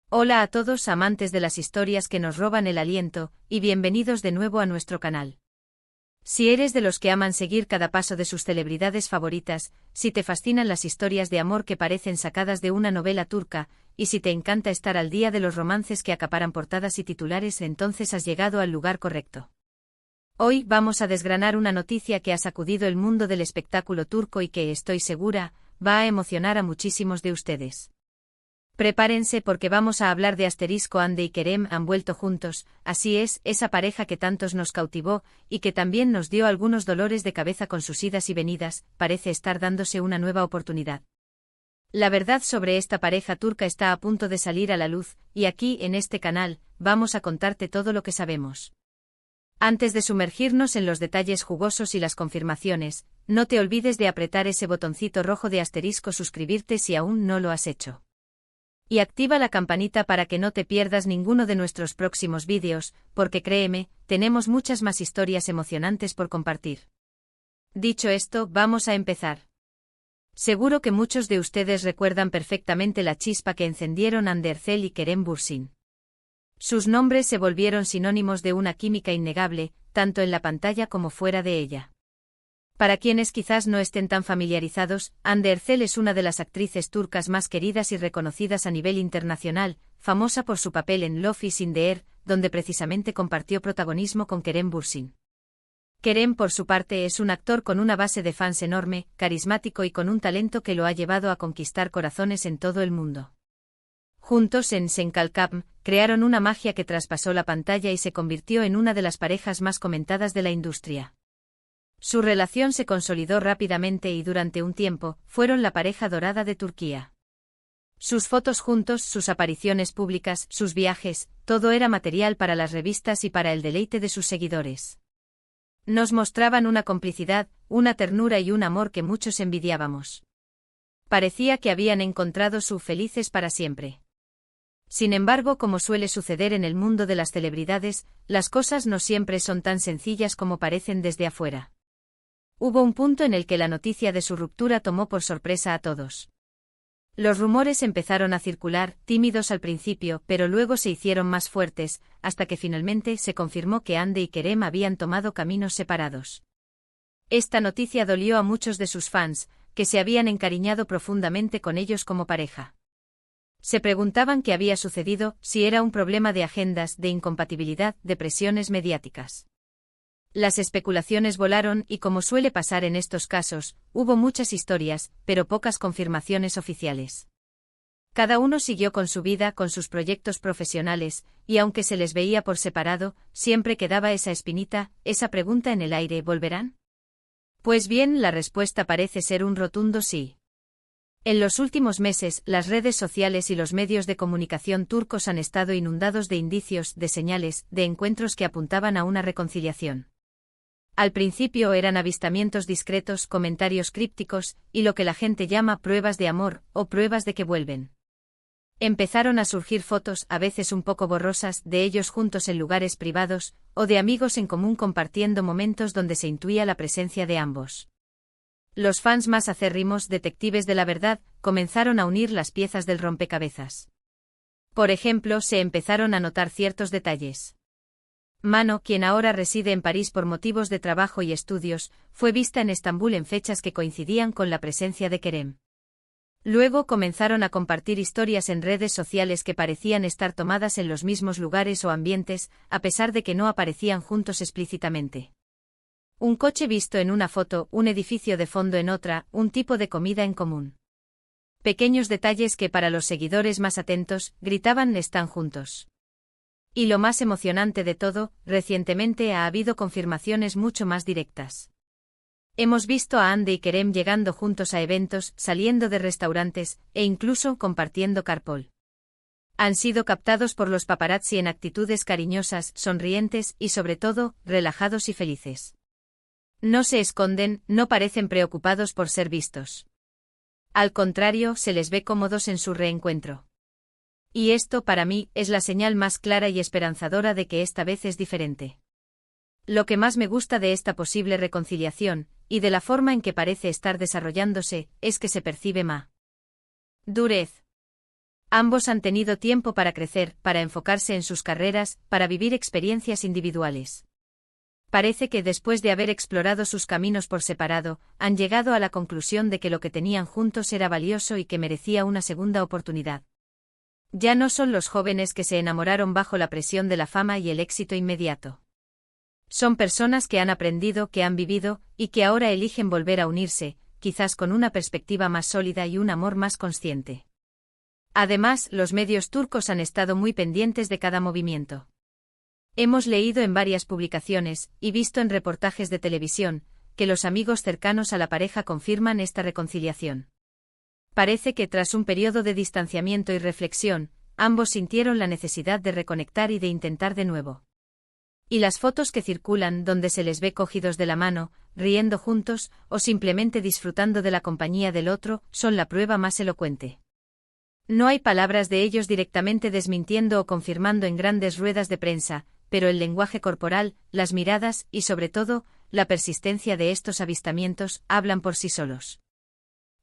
Hola a todos amantes de las historias que nos roban el aliento, y bienvenidos de nuevo a nuestro canal. Si eres de los que aman seguir cada paso de sus celebridades favoritas, si te fascinan las historias de amor que parecen sacadas de una novela turca, y si te encanta estar al día de los romances que acaparan portadas y titulares, entonces has llegado al lugar correcto. Hoy vamos a desgranar una noticia que ha sacudido el mundo del espectáculo turco y que, estoy segura, va a emocionar a muchísimos de ustedes. Prepárense porque vamos a hablar de Asterisco. Hande y Kerem han vuelto juntos, así es, esa pareja que tantos nos cautivó, y que también nos dio algunos dolores de cabeza con sus idas y venidas, parece estar dándose una nueva oportunidad. La verdad sobre esta pareja turca está a punto de salir a la luz, y aquí, en este canal, vamos a contarte todo lo que sabemos. Antes de sumergirnos en los detalles jugosos y las confirmaciones, no te olvides de apretar ese botoncito rojo de asterisco suscribirte si aún no lo has hecho. Y activa la campanita para que no te pierdas ninguno de nuestros próximos vídeos, porque créeme, tenemos muchas más historias emocionantes por compartir. Dicho esto, vamos a empezar. Seguro que muchos de ustedes recuerdan perfectamente la chispa que encendieron Hande Erçel y Kerem Bürsin. Sus nombres se volvieron sinónimos de una química innegable, tanto en la pantalla como fuera de ella. Para quienes quizás no estén tan familiarizados, Hande Erçel es una de las actrices turcas más queridas y reconocidas a nivel internacional, famosa por su papel en Love is in the Air, donde precisamente compartió protagonismo con Kerem Bürsin. Kerem, por su parte, es un actor con una base de fans enorme, carismático y con un talento que lo ha llevado a conquistar corazones en todo el mundo. Juntos en Sen Kalkam, crearon una magia que traspasó la pantalla y se convirtió en una de las parejas más comentadas de la industria. Su relación se consolidó rápidamente y durante un tiempo, fueron la pareja dorada de Turquía. Sus fotos juntos, sus apariciones públicas, sus viajes, todo era material para las revistas y para el deleite de sus seguidores. Nos mostraban una complicidad, una ternura y un amor que muchos envidiábamos. Parecía que habían encontrado su felices para siempre. Sin embargo, como suele suceder en el mundo de las celebridades, las cosas no siempre son tan sencillas como parecen desde afuera. Hubo un punto en el que la noticia de su ruptura tomó por sorpresa a todos. Los rumores empezaron a circular, tímidos al principio, pero luego se hicieron más fuertes, hasta que finalmente se confirmó que Hande y Kerem habían tomado caminos separados. Esta noticia dolió a muchos de sus fans, que se habían encariñado profundamente con ellos como pareja. Se preguntaban qué había sucedido, si era un problema de agendas, de incompatibilidad, de presiones mediáticas. Las especulaciones volaron y, como suele pasar en estos casos, hubo muchas historias, pero pocas confirmaciones oficiales. Cada uno siguió con su vida, con sus proyectos profesionales, y aunque se les veía por separado, siempre quedaba esa espinita, esa pregunta en el aire: ¿volverán? Pues bien, la respuesta parece ser un rotundo sí. En los últimos meses, las redes sociales y los medios de comunicación turcos han estado inundados de indicios, de señales, de encuentros que apuntaban a una reconciliación. Al principio eran avistamientos discretos, comentarios crípticos, y lo que la gente llama pruebas de amor, o pruebas de que vuelven. Empezaron a surgir fotos, a veces un poco borrosas, de ellos juntos en lugares privados, o de amigos en común compartiendo momentos donde se intuía la presencia de ambos. Los fans más acérrimos, detectives de la verdad, comenzaron a unir las piezas del rompecabezas. Por ejemplo, se empezaron a notar ciertos detalles. Mano, quien ahora reside en París por motivos de trabajo y estudios, fue vista en Estambul en fechas que coincidían con la presencia de Kerem. Luego comenzaron a compartir historias en redes sociales que parecían estar tomadas en los mismos lugares o ambientes, a pesar de que no aparecían juntos explícitamente. Un coche visto en una foto, un edificio de fondo en otra, un tipo de comida en común. Pequeños detalles que para los seguidores más atentos, gritaban: están juntos. Y lo más emocionante de todo, recientemente ha habido confirmaciones mucho más directas. Hemos visto a Hande y Kerem llegando juntos a eventos, saliendo de restaurantes, e incluso compartiendo carpool. Han sido captados por los paparazzi en actitudes cariñosas, sonrientes y sobre todo, relajados y felices. No se esconden, no parecen preocupados por ser vistos. Al contrario, se les ve cómodos en su reencuentro. Y esto, para mí, es la señal más clara y esperanzadora de que esta vez es diferente. Lo que más me gusta de esta posible reconciliación, y de la forma en que parece estar desarrollándose, es que se percibe más durez. Ambos han tenido tiempo para crecer, para enfocarse en sus carreras, para vivir experiencias individuales. Parece que después de haber explorado sus caminos por separado, han llegado a la conclusión de que lo que tenían juntos era valioso y que merecía una segunda oportunidad. Ya no son los jóvenes que se enamoraron bajo la presión de la fama y el éxito inmediato. Son personas que han aprendido, que han vivido, y que ahora eligen volver a unirse, quizás con una perspectiva más sólida y un amor más consciente. Además, los medios turcos han estado muy pendientes de cada movimiento. Hemos leído en varias publicaciones, y visto en reportajes de televisión, que los amigos cercanos a la pareja confirman esta reconciliación. Parece que tras un periodo de distanciamiento y reflexión, ambos sintieron la necesidad de reconectar y de intentar de nuevo. Y las fotos que circulan donde se les ve cogidos de la mano, riendo juntos, o simplemente disfrutando de la compañía del otro, son la prueba más elocuente. No hay palabras de ellos directamente desmintiendo o confirmando en grandes ruedas de prensa, pero el lenguaje corporal, las miradas y sobre todo, la persistencia de estos avistamientos, hablan por sí solos.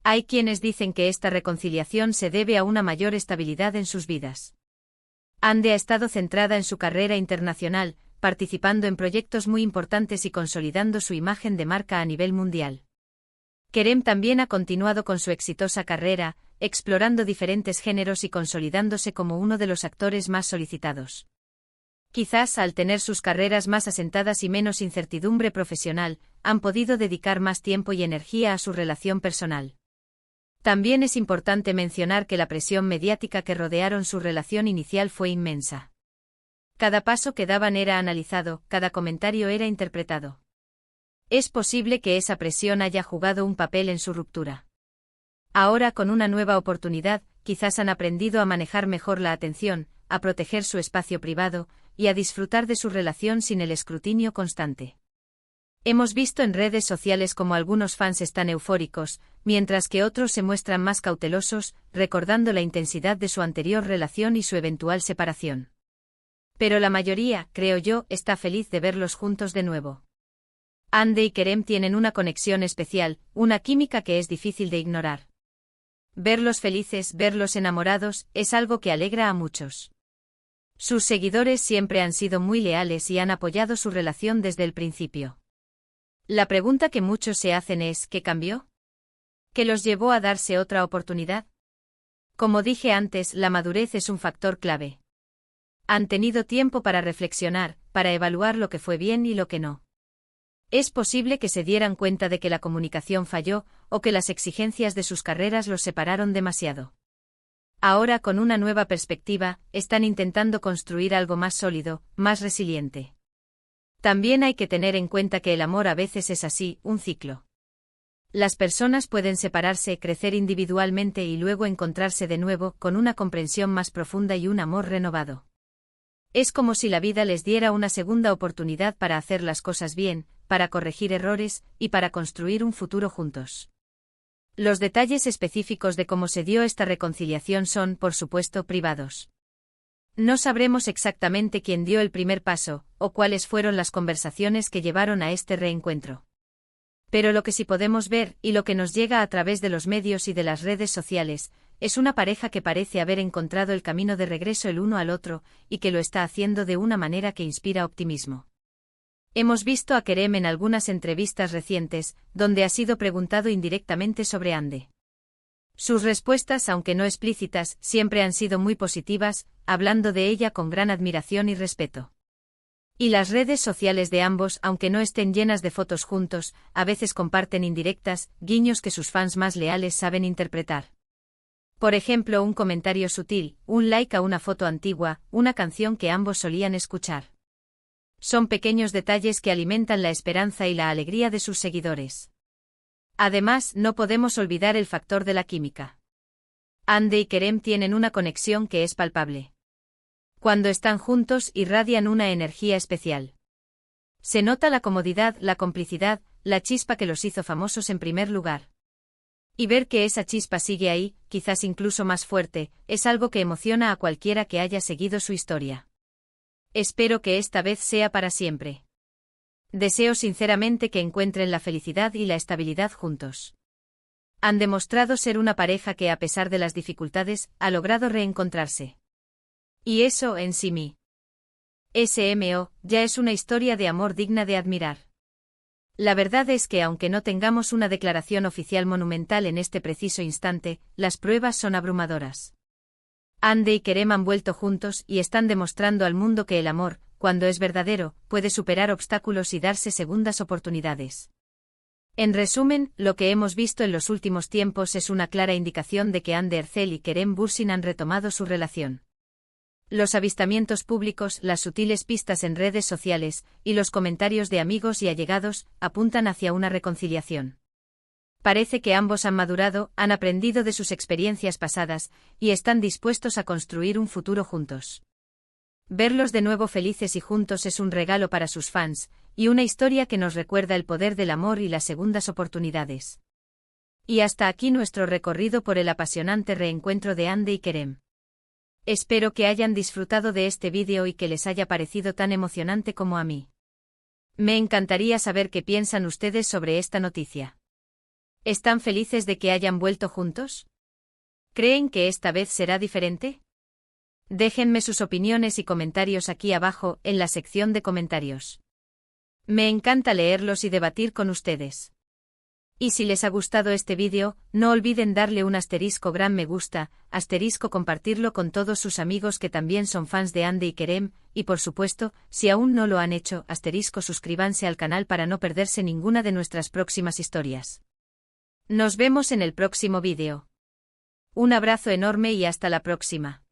Hay quienes dicen que esta reconciliación se debe a una mayor estabilidad en sus vidas. Hande ha estado centrada en su carrera internacional, participando en proyectos muy importantes y consolidando su imagen de marca a nivel mundial. Kerem también ha continuado con su exitosa carrera, explorando diferentes géneros y consolidándose como uno de los actores más solicitados. Quizás al tener sus carreras más asentadas y menos incertidumbre profesional, han podido dedicar más tiempo y energía a su relación personal. También es importante mencionar que la presión mediática que rodearon su relación inicial fue inmensa. Cada paso que daban era analizado, cada comentario era interpretado. Es posible que esa presión haya jugado un papel en su ruptura. Ahora, con una nueva oportunidad, quizás han aprendido a manejar mejor la atención, a proteger su espacio privado, y a disfrutar de su relación sin el escrutinio constante. Hemos visto en redes sociales como algunos fans están eufóricos, mientras que otros se muestran más cautelosos, recordando la intensidad de su anterior relación y su eventual separación. Pero la mayoría, creo yo, está feliz de verlos juntos de nuevo. Hande y Kerem tienen una conexión especial, una química que es difícil de ignorar. Verlos felices, verlos enamorados, es algo que alegra a muchos. Sus seguidores siempre han sido muy leales y han apoyado su relación desde el principio. La pregunta que muchos se hacen es, ¿qué cambió? ¿Qué los llevó a darse otra oportunidad? Como dije antes, la madurez es un factor clave. Han tenido tiempo para reflexionar, para evaluar lo que fue bien y lo que no. Es posible que se dieran cuenta de que la comunicación falló, o que las exigencias de sus carreras los separaron demasiado. Ahora, con una nueva perspectiva, están intentando construir algo más sólido, más resiliente. También hay que tener en cuenta que el amor a veces es así, un ciclo. Las personas pueden separarse, crecer individualmente y luego encontrarse de nuevo, con una comprensión más profunda y un amor renovado. Es como si la vida les diera una segunda oportunidad para hacer las cosas bien, para corregir errores, y para construir un futuro juntos. Los detalles específicos de cómo se dio esta reconciliación son, por supuesto, privados. No sabremos exactamente quién dio el primer paso, o cuáles fueron las conversaciones que llevaron a este reencuentro. Pero lo que sí podemos ver, y lo que nos llega a través de los medios y de las redes sociales, es una pareja que parece haber encontrado el camino de regreso el uno al otro, y que lo está haciendo de una manera que inspira optimismo. Hemos visto a Kerem en algunas entrevistas recientes, donde ha sido preguntado indirectamente sobre Hande. Sus respuestas, aunque no explícitas, siempre han sido muy positivas, hablando de ella con gran admiración y respeto. Y las redes sociales de ambos, aunque no estén llenas de fotos juntos, a veces comparten indirectas, guiños que sus fans más leales saben interpretar. Por ejemplo, un comentario sutil, un like a una foto antigua, una canción que ambos solían escuchar. Son pequeños detalles que alimentan la esperanza y la alegría de sus seguidores. Además, no podemos olvidar el factor de la química. Hande y Kerem tienen una conexión que es palpable. Cuando están juntos, irradian una energía especial. Se nota la comodidad, la complicidad, la chispa que los hizo famosos en primer lugar. Y ver que esa chispa sigue ahí, quizás incluso más fuerte, es algo que emociona a cualquiera que haya seguido su historia. Espero que esta vez sea para siempre. Deseo sinceramente que encuentren la felicidad y la estabilidad juntos. Han demostrado ser una pareja que, a pesar de las dificultades, ha logrado reencontrarse. Y eso, en sí SMO, ya es una historia de amor digna de admirar. La verdad es que aunque no tengamos una declaración oficial monumental en este preciso instante, las pruebas son abrumadoras. Ande y Kerem han vuelto juntos y están demostrando al mundo que el amor, cuando es verdadero, puede superar obstáculos y darse segundas oportunidades. En resumen, lo que hemos visto en los últimos tiempos es una clara indicación de que Hande Erçel y Kerem Bürsin han retomado su relación. Los avistamientos públicos, las sutiles pistas en redes sociales, y los comentarios de amigos y allegados, apuntan hacia una reconciliación. Parece que ambos han madurado, han aprendido de sus experiencias pasadas, y están dispuestos a construir un futuro juntos. Verlos de nuevo felices y juntos es un regalo para sus fans, y una historia que nos recuerda el poder del amor y las segundas oportunidades. Y hasta aquí nuestro recorrido por el apasionante reencuentro de Hande y Kerem. Espero que hayan disfrutado de este vídeo y que les haya parecido tan emocionante como a mí. Me encantaría saber qué piensan ustedes sobre esta noticia. ¿Están felices de que hayan vuelto juntos? ¿Creen que esta vez será diferente? Déjenme sus opiniones y comentarios aquí abajo, en la sección de comentarios. Me encanta leerlos y debatir con ustedes. Y si les ha gustado este vídeo, no olviden darle un gran me gusta, compartirlo con todos sus amigos que también son fans de Hande y Kerem, y por supuesto, si aún no lo han hecho, suscríbanse al canal para no perderse ninguna de nuestras próximas historias. Nos vemos en el próximo vídeo. Un abrazo enorme y hasta la próxima.